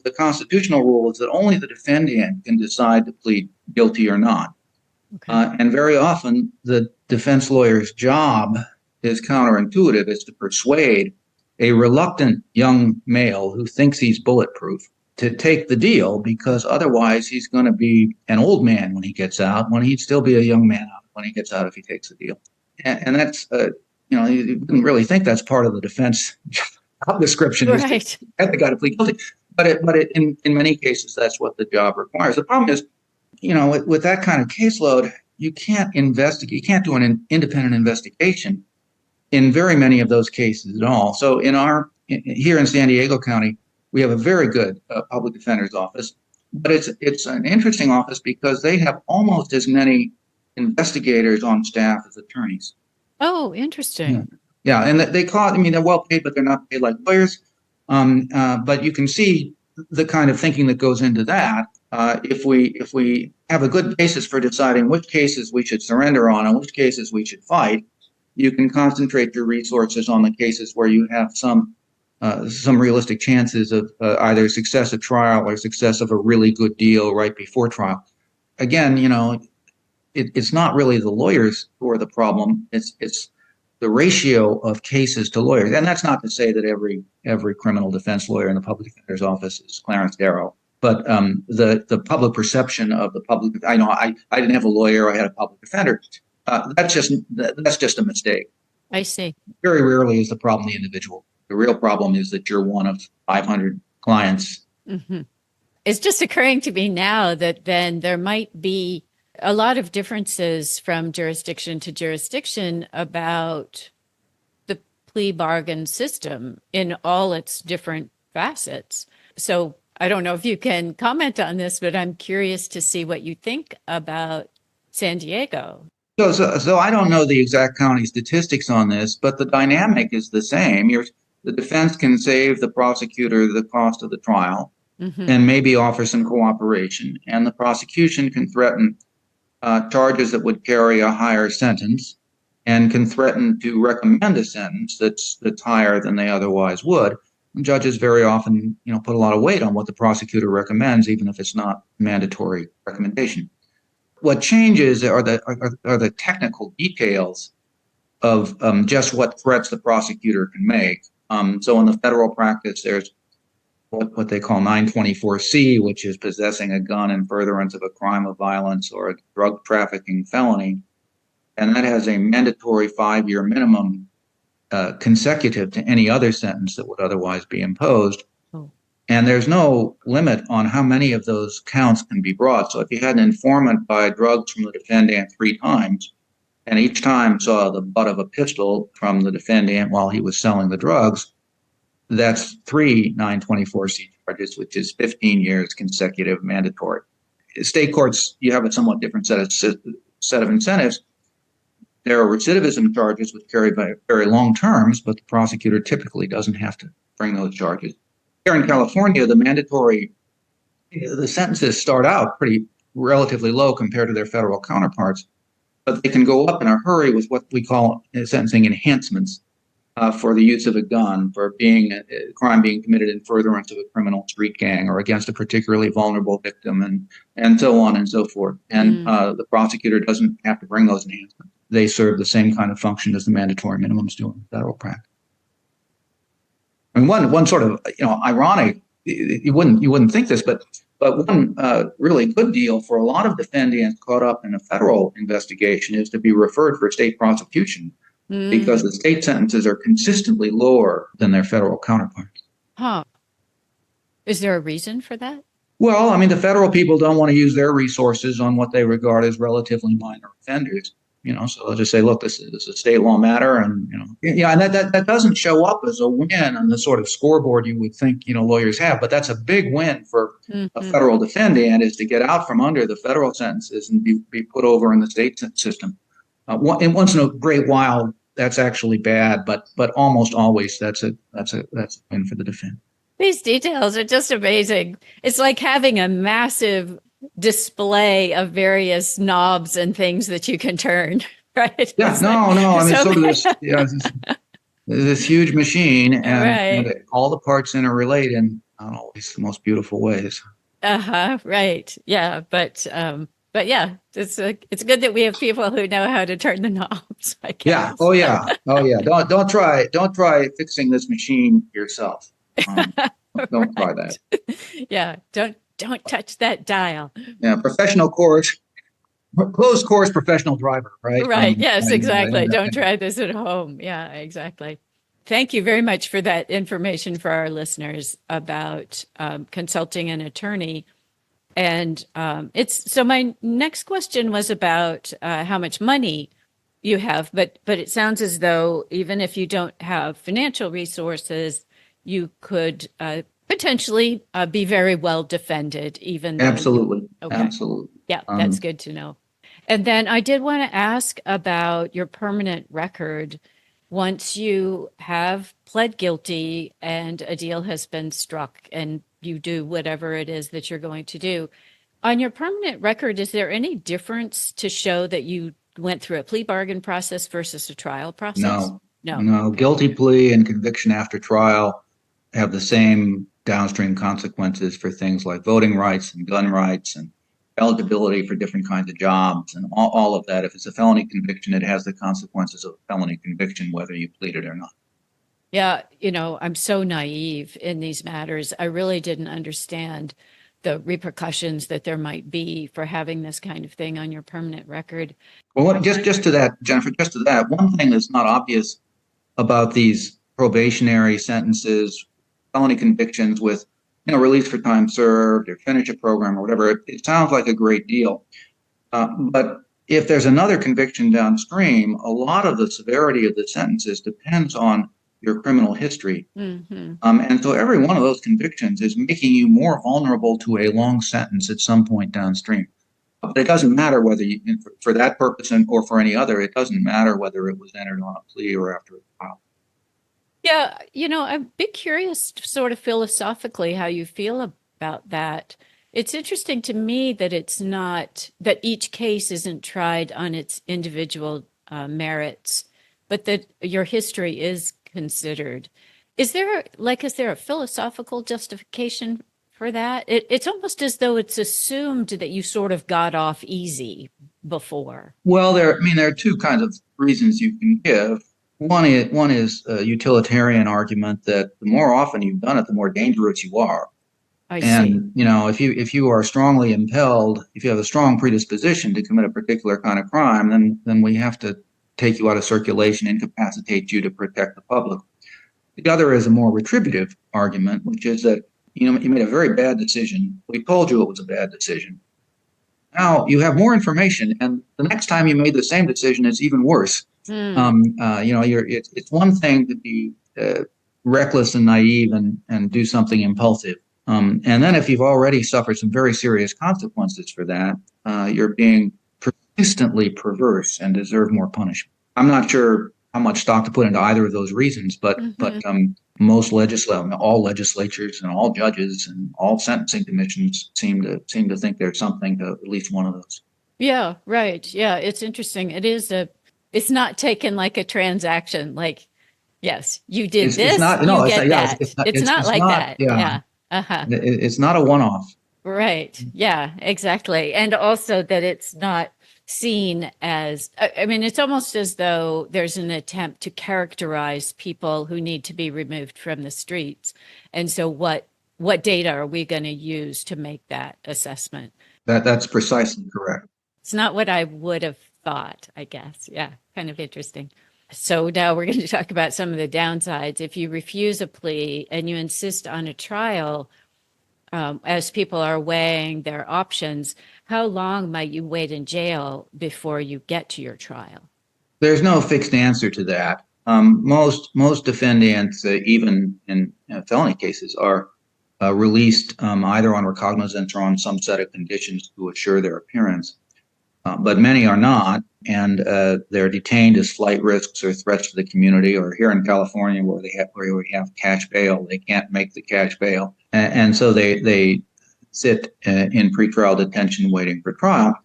the constitutional rule is that only the defendant can decide to plead guilty or not. Okay. And very often the defense lawyer's job is counterintuitive, is to persuade a reluctant young male who thinks he's bulletproof to take the deal, because otherwise he's going to be an old man when he gets out, when he'd still be a young man when he gets out if he takes the deal. And that's, you wouldn't really think that's part of the defense job description, Right. is to get the guy to plead guilty. But in many cases, that's what the job requires. The problem is, with that kind of caseload, you can't investigate, you can't do an independent investigation in very many of those cases at all. So here in San Diego County, we have a very good public defender's office, but it's an interesting office because they have almost as many investigators on staff as attorneys. Oh, interesting. Yeah, and they call it, I mean, they're well paid, but they're not paid like lawyers. But you can see the kind of thinking that goes into that. If we have a good basis for deciding which cases we should surrender on and which cases we should fight, you can concentrate your resources on the cases where you have some realistic chances of either success at trial or success of a really good deal right before trial. Again, it's not really the lawyers who are the problem. It's the ratio of cases to lawyers. And that's not to say that every criminal defense lawyer in the public defender's office is Clarence Darrow. But the public perception of the public, I didn't have a lawyer, I had a public defender. That's just a mistake. I see. Very rarely is the problem the individual. The real problem is that you're one of 500 clients. Mm-hmm. It's just occurring to me now that then there might be a lot of differences from jurisdiction to jurisdiction about the plea bargain system in all its different facets. So I don't know if you can comment on this, but I'm curious to see what you think about San Diego. So I don't know the exact county statistics on this, but the dynamic is the same. The defense can save the prosecutor the cost of the trial, mm-hmm. and maybe offer some cooperation, and the prosecution can threaten charges that would carry a higher sentence, and can threaten to recommend a sentence that's higher than they otherwise would. And judges very often, put a lot of weight on what the prosecutor recommends, even if it's not a mandatory recommendation. What changes are the technical details of just what threats the prosecutor can make. So in the federal practice, there's what they call 924C, which is possessing a gun in furtherance of a crime of violence or a drug trafficking felony. And that has a mandatory 5-year minimum consecutive to any other sentence that would otherwise be imposed. Oh. And there's no limit on how many of those counts can be brought. So if you had an informant buy drugs from the defendant 3 times, and each time saw the butt of a pistol from the defendant while he was selling the drugs, that's 3 924C charges, which is 15 years consecutive mandatory. State courts, you have a somewhat different set of incentives. There are recidivism charges which carry very long terms, but the prosecutor typically doesn't have to bring those charges. Here in California, the sentences start out pretty relatively low compared to their federal counterparts, but they can go up in a hurry with what we call sentencing enhancements for the use of a gun, for being a crime being committed in furtherance of a criminal street gang or against a particularly vulnerable victim, and so on and so forth. And the prosecutor doesn't have to bring those enhancements. They serve the same kind of function as the mandatory minimums do in federal practice. I mean, one sort of ironic, you wouldn't think this, but one really good deal for a lot of defendants caught up in a federal investigation is to be referred for state prosecution because the state sentences are consistently lower than their federal counterparts. Huh. Is there a reason for that? Well, I mean, the federal people don't want to use their resources on what they regard as relatively minor offenders. So they'll just say, look, this is a state law matter. And, and that doesn't show up as a win on the sort of scoreboard you would think, lawyers have. But that's a big win for a federal defendant, is to get out from under the federal sentences and be put over in the state system. And once in a great while, that's actually bad. But almost always that's a win for the defendant. These details are just amazing. It's like having a massive display of various knobs and things that you can turn, right? Yeah, I mean, sort of this huge machine, and all the parts interrelate in not always the most beautiful ways. Right. Yeah, but yeah, it's good that we have people who know how to turn the knobs, I guess. Yeah. Oh yeah. Don't try fixing this machine yourself. Don't try that. Yeah. Don't touch that dial. Yeah, professional course, closed course professional driver, right? Right. Yes, exactly. Don't try this at home. Yeah, exactly. Thank you very much for that information for our listeners about consulting an attorney. And so my next question was about how much money you have, but it sounds as though even if you don't have financial resources, you could potentially be very well defended, even. Absolutely. Absolutely. Yeah, that's good to know. And then I did want to ask about your permanent record. Once you have pled guilty and a deal has been struck and you do whatever it is that you're going to do, on your permanent record, is there any difference to show that you went through a plea bargain process versus a trial process? No. Guilty plea and conviction after trial have the same downstream consequences for things like voting rights and gun rights and eligibility for different kinds of jobs and all of that. If it's a felony conviction, it has the consequences of a felony conviction, whether you plead it or not. Yeah, I'm so naive in these matters. I really didn't understand the repercussions that there might be for having this kind of thing on your permanent record. Well, just to that, Jennifer, one thing that's not obvious about these probationary sentences, felony convictions with release for time served or finish a program or whatever, it sounds like a great deal. But if there's another conviction downstream, a lot of the severity of the sentences depends on your criminal history. And so every one of those convictions is making you more vulnerable to a long sentence at some point downstream. But it doesn't matter whether for that purpose or for any other, it doesn't matter whether it was entered on a plea or after a trial. Yeah, I'm a bit curious sort of philosophically how you feel about that. It's interesting to me that it's not, that each case isn't tried on its individual merits, but that your history is considered. Is there a philosophical justification for that? It's almost as though it's assumed that you sort of got off easy before. Well, there are two kinds of reasons you can give. One is a utilitarian argument that the more often you've done it, the more dangerous you are. I see. If you are strongly impelled, if you have a strong predisposition to commit a particular kind of crime, then we have to take you out of circulation, incapacitate you to protect the public. The other is a more retributive argument, which is that you made a very bad decision. We told you it was a bad decision. Now you have more information, and the next time you made the same decision, it's even worse. It's one thing to be reckless and naive and do something impulsive. And then if you've already suffered some very serious consequences for that, you're being persistently perverse and deserve more punishment. I'm not sure how much stock to put into either of those reasons, but most all legislatures and all judges and all sentencing commissions seem to think there's something to at least one of those. Yeah, right. Yeah, it's interesting. It's not taken like a transaction. Like, yes, you did It's this, not you no, it's get not, yeah, that. It's not it's like not, that. yeah, Yeah. Uh-huh. it's not a one-off. Right. Yeah, exactly. And also that it's not seen as, I mean, it's almost as though there's an attempt to characterize people who need to be removed from the streets. And so what data are we going to use to make that assessment? That's precisely correct. It's not what I would have thought, I guess. Yeah, kind of interesting. So now we're going to talk about some of the downsides. If you refuse a plea and you insist on a trial, as people are weighing their options, how long might you wait in jail before you get to your trial? There's no fixed answer to that. Most defendants, even in felony cases, are released either on recognizance or on some set of conditions to assure their appearance. But many are not, and they're detained as flight risks or threats to the community. Or here in California, where we have cash bail, they can't make the cash bail, and so they sit in pretrial detention waiting for trial.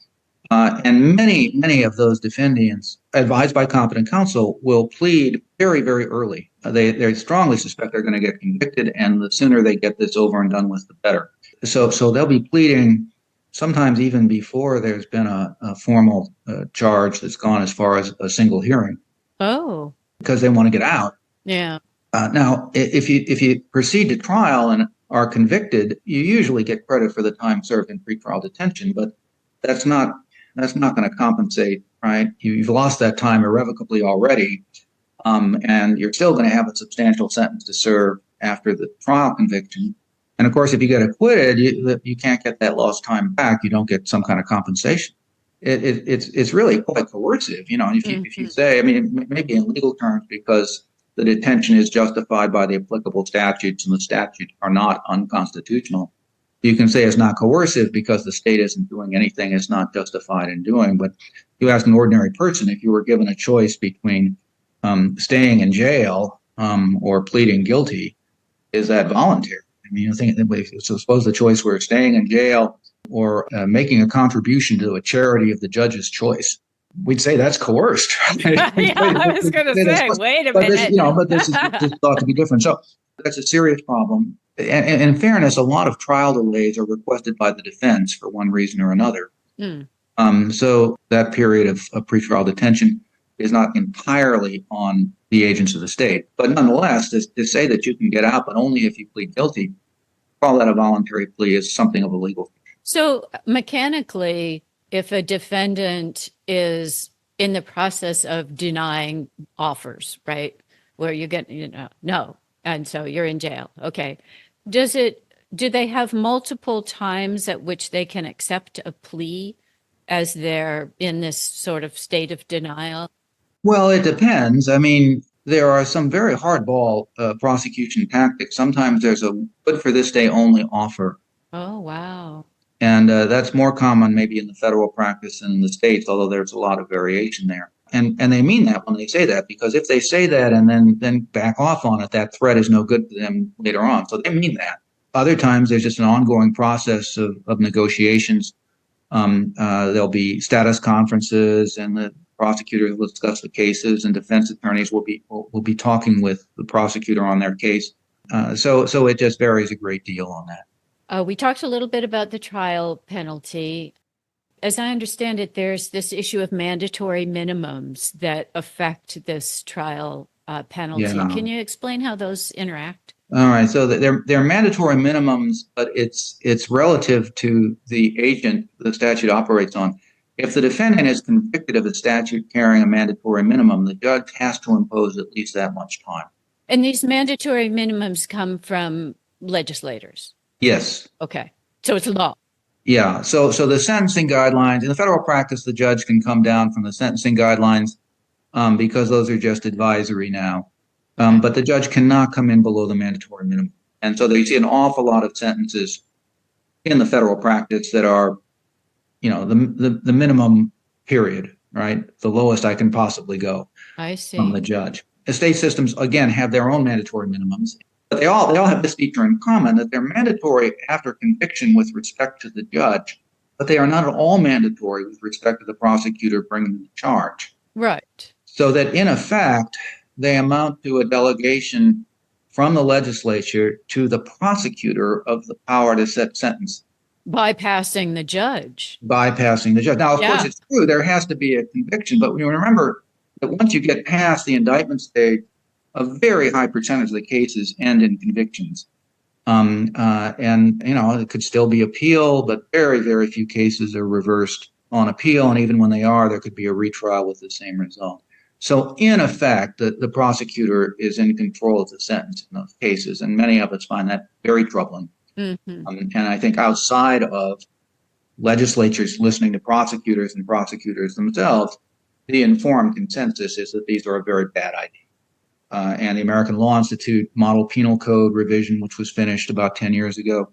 And many of those defendants, advised by competent counsel, will plead very, very early. They strongly suspect they're going to get convicted, and the sooner they get this over and done with, the better. So they'll be pleading sometimes even before there's been a formal charge that's gone as far as a single hearing. Oh, because they want to get out. Yeah. Now, if you proceed to trial and are convicted, you usually get credit for the time served in pretrial detention, but that's not going to compensate, right? You've lost that time irrevocably already, and you're still going to have a substantial sentence to serve after the trial conviction. And of course, if you get acquitted, you can't get that lost time back. You don't get some kind of compensation. It's really quite coercive, if you say, I mean, maybe in legal terms, because the detention is justified by the applicable statutes and the statutes are not unconstitutional. You can say it's not coercive because the state isn't doing anything it's not justified in doing. But you ask an ordinary person, if you were given a choice between staying in jail or pleading guilty, is that voluntary? I mean, so suppose the choice were staying in jail or making a contribution to a charity of the judge's choice. We'd say that's coerced. Yeah, I was going to say, wait a minute. But this is thought to be different. So that's a serious problem. And in fairness, a lot of trial delays are requested by the defense for one reason or another. So that period of pretrial detention is not entirely on the agents of the state. But nonetheless, to say that you can get out, but only if you plead guilty, call that a voluntary plea is something of a legal. So mechanically, if a defendant is in the process of denying offers, right, where you get, no, and so you're in jail. Okay. Do they have multiple times at which they can accept a plea as they're in this sort of state of denial? Well, it depends. I mean, there are some very hardball prosecution tactics. Sometimes there's a good for this day only offer. Oh, wow. And that's more common maybe in the federal practice than in the states, although there's a lot of variation there. And they mean that when they say that, because if they say that and then back off on it, that threat is no good to them later on. So they mean that. Other times there's just an ongoing process of negotiations. There'll be status conferences, and the prosecutors will discuss the cases, and defense attorneys will be talking with the prosecutor on their case. So it just varies a great deal on that. We talked a little bit about the trial penalty. As I understand it, there's this issue of mandatory minimums that affect this trial penalty. Yeah. Can you explain how those interact? All right. So they're mandatory minimums, but it's relative to the agent the statute operates on. If the defendant is convicted of a statute carrying a mandatory minimum, the judge has to impose at least that much time. And these mandatory minimums come from legislators? Yes. Okay. So it's law. Yeah. So the sentencing guidelines in the federal practice, the judge can come down from the sentencing guidelines because those are just advisory now. But the judge cannot come in below the mandatory minimum. And so you see an awful lot of sentences in the federal practice that are, the minimum period. right? The lowest I can possibly go I from see. the judge. The state systems, again, have their own mandatory minimums, but they all have this feature in common that they're mandatory after conviction with respect to the judge, but they are not at all mandatory with respect to the prosecutor bringing the charge. Right. So that in effect, they amount to a delegation from the legislature to the prosecutor of the power to set sentence, Bypassing the judge. bypassing the judge. Now, of course, Yeah. it's true, there has to be a conviction, but you remember that once you get past the indictment stage, a very high percentage of the cases end in convictions. And, it could still be appeal, but very, very few cases are reversed on appeal. And even when they are, there could be a retrial with the same result. So in effect, the prosecutor is in control of the sentence in those cases. And many of us find that very troubling. Mm-hmm. And I think outside of legislatures listening to prosecutors and prosecutors themselves, the informed consensus is that these are a very bad idea. And the American Law Institute Model Penal Code revision, which was finished about 10 years ago,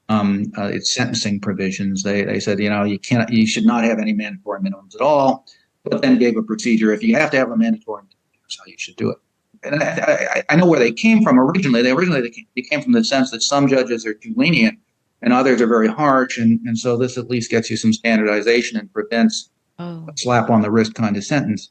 its sentencing provisions, they said, you should not have any mandatory minimums at all, but then gave a procedure. If you have to have a mandatory minimum, here's how you should do it. And I know where they came from originally. They came from the sense that some judges are too lenient and others are very harsh. And so this at least gets you some standardization and prevents a slap on the wrist kind of sentence.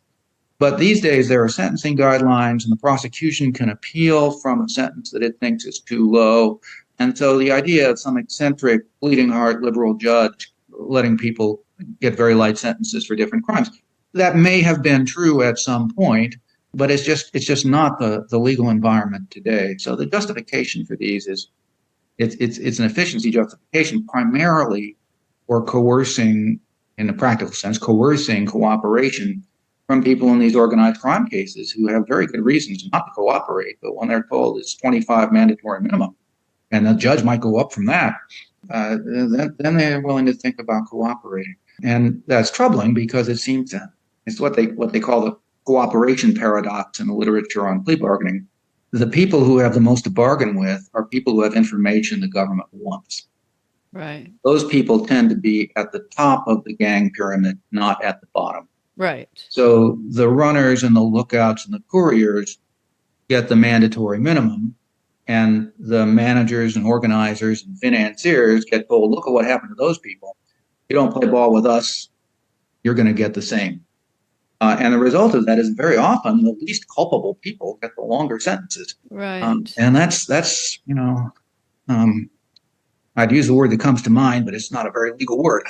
But these days, there are sentencing guidelines, and the prosecution can appeal from a sentence that it thinks is too low. And so the idea of some eccentric, bleeding heart liberal judge letting people get very light sentences for different crimes, that may have been true at some point, but it's just not the legal environment today. So the justification for these is it's an efficiency justification primarily for coercing, in a practical sense, coercing cooperation from people in these organized crime cases who have very good reasons not to cooperate, but when they're told it's 25 mandatory minimum, and the judge might go up from that, then they're willing to think about cooperating. And that's troubling because it seems that it's what they call the cooperation paradox in the literature on plea bargaining. The people who have the most to bargain with are people who have information the government wants. Right. Those people tend to be at the top of the gang pyramid, not at the bottom. Right. So the runners and the lookouts and the couriers get the mandatory minimum, and the managers and organizers and financiers get told, look at what happened to those people. You don't play ball with us, you're going to get the same. And the result of that is very often the least culpable people get the longer sentences. Right. And that's I'd use the word that comes to mind, but it's not a very legal word.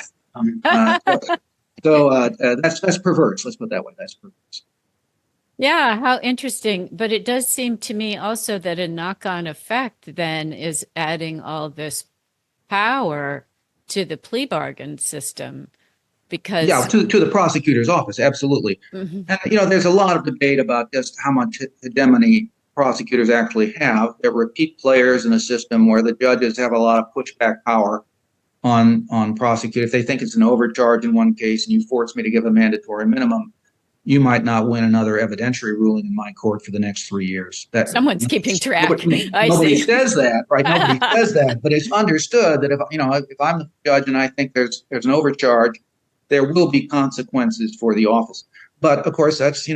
So that's perverse. Let's put it that way. That's perverse. Yeah, how interesting. But it does seem to me also that a knock-on effect then is adding all this power to the plea bargain system because to the prosecutor's office, absolutely. Mm-hmm. And there's a lot of debate about just how much hegemony prosecutors actually have. They're repeat players in a system where the judges have a lot of pushback power on prosecutors. If they think it's an overcharge in one case and you force me to give a mandatory minimum, you might not win another evidentiary ruling in my court for the next 3 years. Someone's keeping track. Nobody says that, right? Nobody says that, but it's understood that if I'm the judge and I think there's an overcharge, there will be consequences for the office. But of course, that's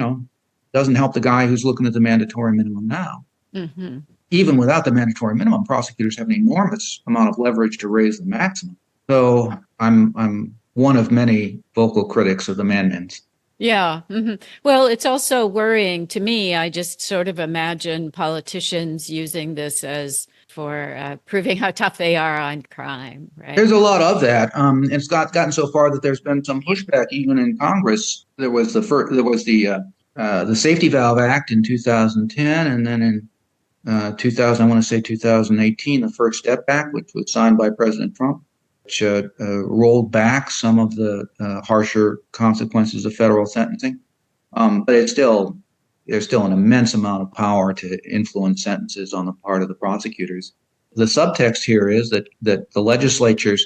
doesn't help the guy who's looking at the mandatory minimum now. Mm-hmm. Even without the mandatory minimum, prosecutors have an enormous amount of leverage to raise the maximum. So I'm one of many vocal critics of the amendments. Yeah. Mm-hmm. Well, it's also worrying to me. I just sort of imagine politicians using this as for proving how tough they are on crime, right? There's a lot of that. It's gotten so far that there's been some pushback even in Congress. There was the Safety Valve Act in 2010, and then in 2018, the First Step Act, which was signed by President Trump, which rolled back some of the harsher consequences of federal sentencing. But there's still an immense amount of power to influence sentences on the part of the prosecutors. The subtext here is that the legislatures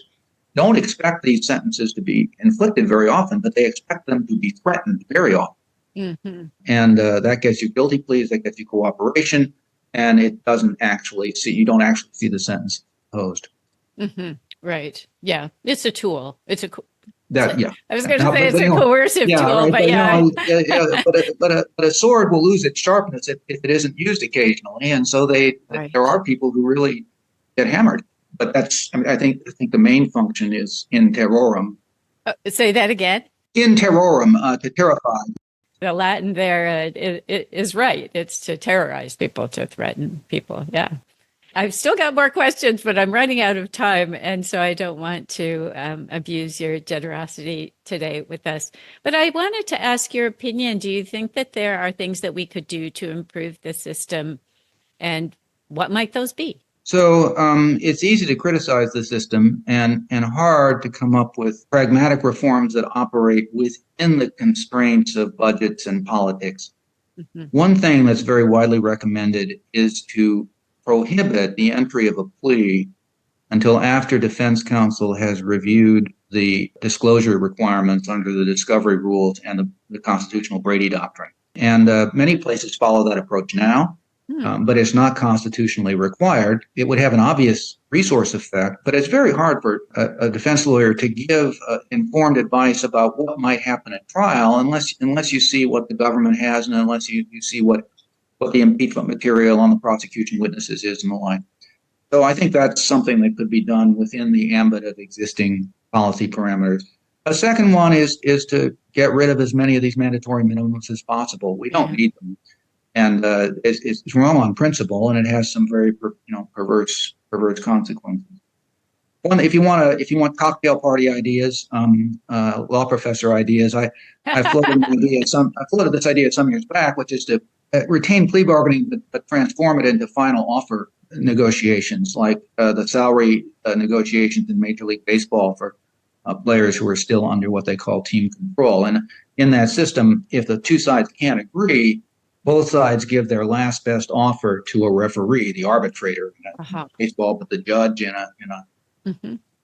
don't expect these sentences to be inflicted very often, but they expect them to be threatened very often. Mm-hmm. And that gets you guilty pleas, that gets you cooperation, and you don't actually see the sentence imposed. Mm-hmm. Right. Yeah. It's a tool. That, yeah. I was going to Now, say it's a you know, coercive yeah, tool, right. but But yeah. but a sword will lose its sharpness if it isn't used occasionally, and so Right. there are people who really get hammered. But that's, I mean, I think the main function is in terrorem. Say that again. In terrorem, to terrify. The Latin there is right. It's to terrorize people, to threaten people. Yeah. I've still got more questions, but I'm running out of time. And so I don't want to abuse your generosity today with us. But I wanted to ask your opinion. Do you think that there are things that we could do to improve the system? And what might those be? So it's easy to criticize the system and hard to come up with pragmatic reforms that operate within the constraints of budgets and politics. Mm-hmm. One thing that's very widely recommended is to prohibit the entry of a plea until after defense counsel has reviewed the disclosure requirements under the discovery rules and the constitutional Brady doctrine. And many places follow that approach now. But it's not constitutionally required. It would have an obvious resource effect, but it's very hard for a defense lawyer to give informed advice about what might happen at trial unless you see what the government has and unless you see what the impeachment material on the prosecution witnesses is and the like. So I think that's something that could be done within the ambit of existing policy parameters. A second one is to get rid of as many of these mandatory minimums as possible. We don't need them. And it's wrong on principle, and it has some very perverse consequences. One, if you want cocktail party ideas, law professor ideas, I floated this idea some years back, which is to retain plea bargaining but transform it into final offer negotiations, like the salary negotiations in Major League Baseball for players who are still under what they call team control. And in that system, if the two sides can't agree, both sides give their last best offer to a referee, the arbitrator in baseball, but the judge in a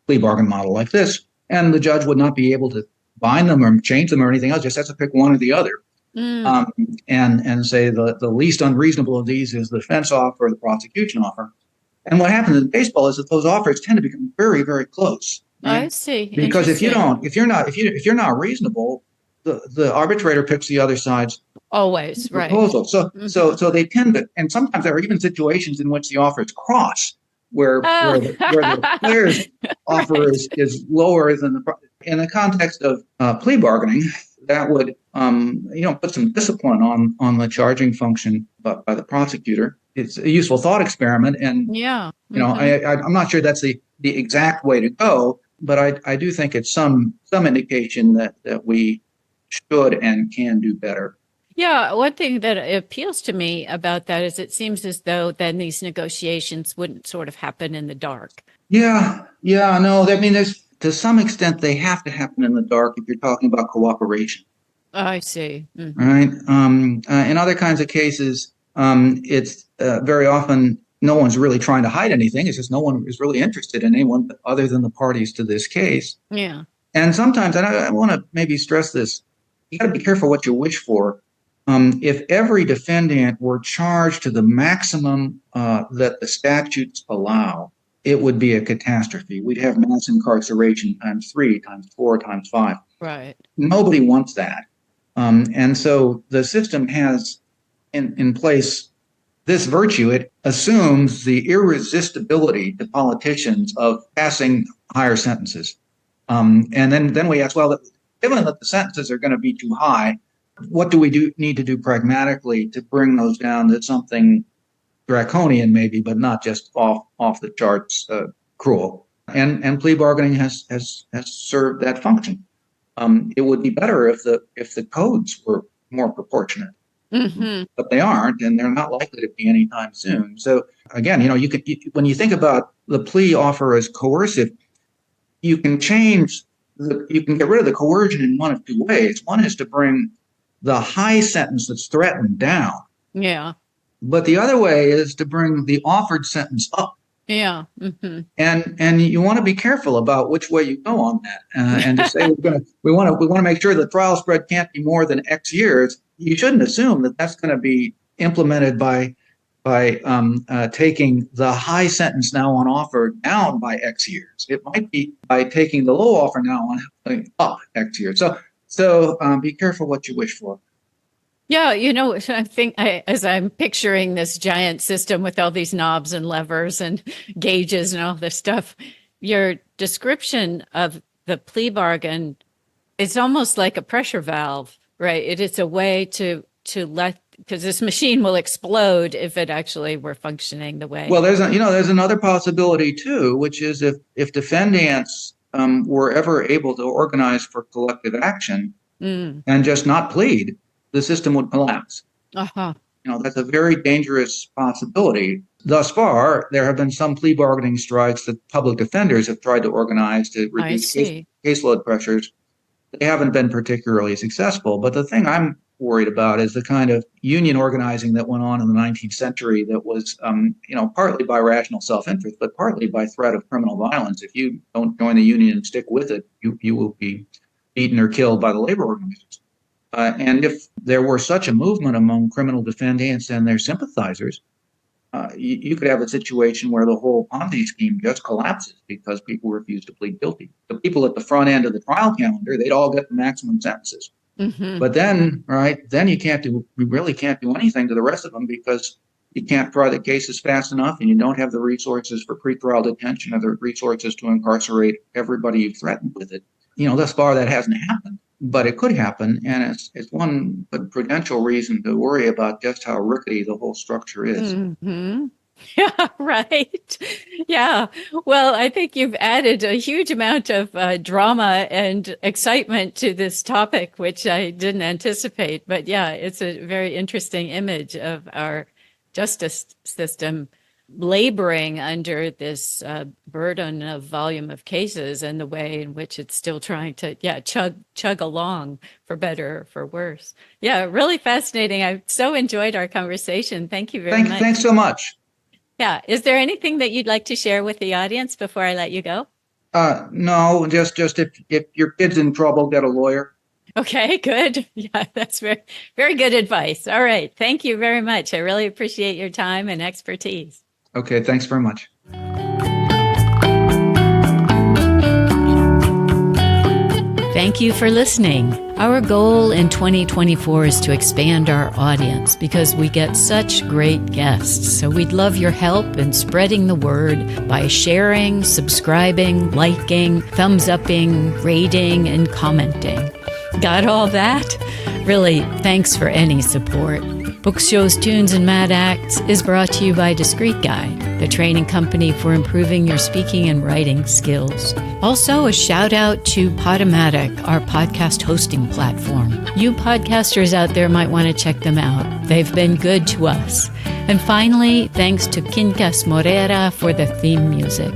plea bargain model like this. And the judge would not be able to bind them or change them or anything else, just has to pick one or the other. And say the least unreasonable of these is the defense offer or the prosecution offer. And what happens in baseball is that those offers tend to become very, very close. Right? I see. Because if you're not reasonable, the arbitrator picks the other side's always proposal. Right. So they tend to, and sometimes there are even situations in which the offers cross, where the player's offer is lower than in the context of plea bargaining. That would put some discipline on the charging function by the prosecutor. It's a useful thought experiment, and I'm not sure that's the exact way to go, but I do think it's some indication that we should and can do better. Yeah, one thing that appeals to me about that is it seems as though then these negotiations wouldn't sort of happen in the dark. No, I mean, to some extent they have to happen in the dark if you're talking about cooperation. I see. Right. In other kinds of cases, it's very often no one's really trying to hide anything. It's just no one is really interested in anyone other than the parties to this case. Yeah. And sometimes, and I want to maybe stress this, you got to be careful what you wish for. If every defendant were charged to the maximum that the statutes allow, it would be a catastrophe. We'd have mass incarceration times 3, times 4, times 5. Right. Nobody wants that. And so the system has in place this virtue. It assumes the irresistibility to politicians of passing higher sentences. And then we ask, well, given that the sentences are going to be too high, what do we need to do pragmatically to bring those down to something draconian maybe, but not just off the charts cruel? And plea bargaining has served that function. It would be better if the codes were more proportionate, but they aren't, and they're not likely to be anytime soon. So again, when you think about the plea offer as coercive, you can get rid of the coercion in one of two ways. One is to bring the high sentence that's threatened down. Yeah. But the other way is to bring the offered sentence up. Yeah. And you want to be careful about which way you go on that. And to say we want to make sure the trial spread can't be more than X years. You shouldn't assume that that's going to be implemented by by taking the high sentence now on offer down by X years. It might be by taking the low offer now on up X years. So be careful what you wish for. Yeah, as I'm picturing this giant system with all these knobs and levers and gauges and all this stuff, your description of the plea bargain, it's almost like a pressure valve, right? It's a way to let, because this machine will explode if it actually were functioning the way. Well, there's another possibility too, which is if defendants were ever able to organize for collective action and just not plead, the system would collapse. That's a very dangerous possibility. Thus far, there have been some plea bargaining strikes that public defenders have tried to organize to reduce caseload pressures. They haven't been particularly successful. But the thing I'm worried about is the kind of union organizing that went on in the 19th century that was, partly by rational self-interest, but partly by threat of criminal violence. If you don't join the union and stick with it, you will be beaten or killed by the labor organizations. And if there were such a movement among criminal defendants and their sympathizers, you could have a situation where the whole Ponzi scheme just collapses because people refuse to plead guilty. The people at the front end of the trial calendar, they'd all get the maximum sentences. But then you really can't do anything to the rest of them because you can't try the cases fast enough and you don't have the resources for pretrial detention or the resources to incarcerate everybody you've threatened with it. Thus far that hasn't happened. But it could happen, and it's one prudential reason to worry about just how rickety the whole structure is. Yeah, right. Yeah. Well, I think you've added a huge amount of drama and excitement to this topic, which I didn't anticipate. But yeah, it's a very interesting image of our justice system laboring under this burden of volume of cases and the way in which it's still trying to chug along, for better or for worse. Yeah, really fascinating. I so enjoyed our conversation. Thank you very much. Thanks so much. Yeah. Is there anything that you'd like to share with the audience before I let you go? No, just if your kid's in trouble, get a lawyer. Okay, good. Yeah, that's very, very good advice. All right. Thank you very much. I really appreciate your time and expertise. Okay, thanks very much. Thank you for listening. Our goal in 2024 is to expand our audience because we get such great guests. So we'd love your help in spreading the word by sharing, subscribing, liking, thumbs-upping, rating, and commenting. Got all that? Really, thanks for any support. Books, Shows, Tunes, and Mad Acts is brought to you by Discreet Guide, the training company for improving your speaking and writing skills. Also, a shout out to Podomatic, our podcast hosting platform. You podcasters out there might want to check them out. They've been good to us. And finally, thanks to Quincas Morera for the theme music.